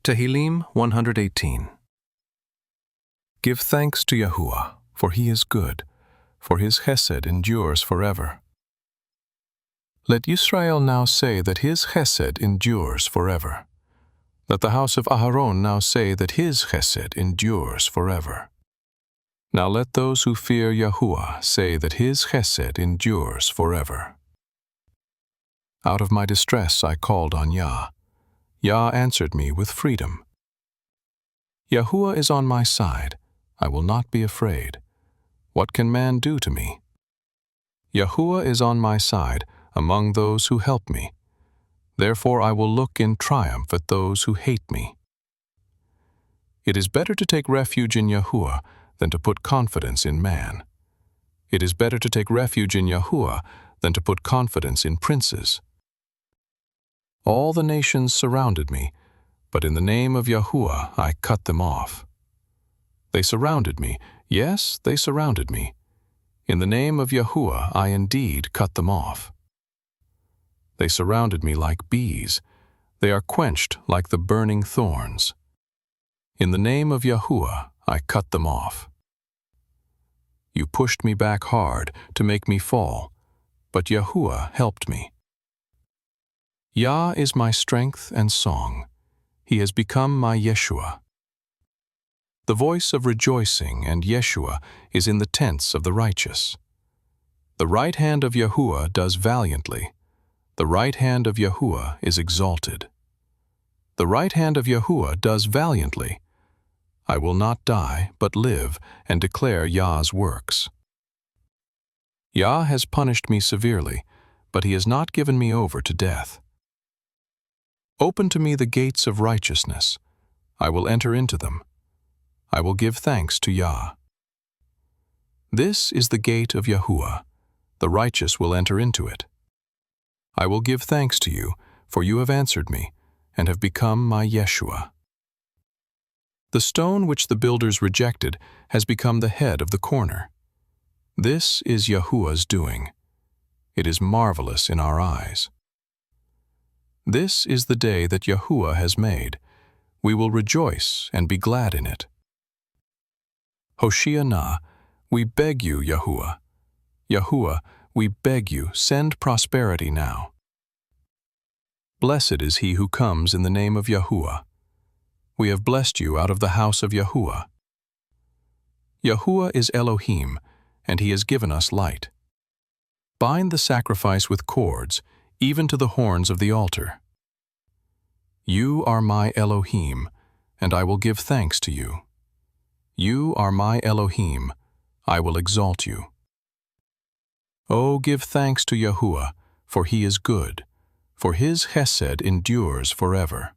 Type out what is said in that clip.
Tehillim 118. Give thanks to Yahuwah, for he is good, for his chesed endures forever. Let Yisrael now say that his chesed endures forever. Let the house of Aharon now say that his chesed endures forever. Now let those who fear Yahuwah say that his chesed endures forever. Out of my distress I called on Yah. Yah answered me with freedom. Yahuwah is on my side. I will not be afraid. What can man do to me? Yahuwah is on my side among those who help me. Therefore I will look in triumph at those who hate me. It is better to take refuge in Yahuwah than to put confidence in man. It is better to take refuge in Yahuwah than to put confidence in princes. All the nations surrounded me, but in the name of Yahuwah I cut them off. They surrounded me, yes, they surrounded me. In the name of Yahuwah I indeed cut them off. They surrounded me like bees. They are quenched like the burning thorns. In the name of Yahuwah I cut them off. You pushed me back hard to make me fall, but Yahuwah helped me. Yah is my strength and song. He has become my Yeshua. The voice of rejoicing and Yeshua is in the tents of the righteous. The right hand of Yahuwah does valiantly. The right hand of Yahuwah is exalted. The right hand of Yahuwah does valiantly. I will not die, but live and declare Yah's works. Yah has punished me severely, but he has not given me over to death. Open to me the gates of righteousness. I will enter into them. I will give thanks to Yah. This is the gate of Yahuwah. The righteous will enter into it. I will give thanks to you, for you have answered me, and have become my Yeshua. The stone which the builders rejected has become the head of the corner. This is Yahuwah's doing. It is marvelous in our eyes. This is the day that Yahuwah has made. We will rejoice and be glad in it. Hoshea, we beg you, Yahuwah. Yahuwah, we beg you, send prosperity now. Blessed is he who comes in the name of Yahuwah. We have blessed you out of the house of Yahuwah. Yahuwah is Elohim, and he has given us light. Bind the sacrifice with cords, even to the horns of the altar. You are my Elohim, and I will give thanks to you. You are my Elohim, I will exalt you. Oh, give thanks to Yahuwah, for he is good, for his chesed endures forever.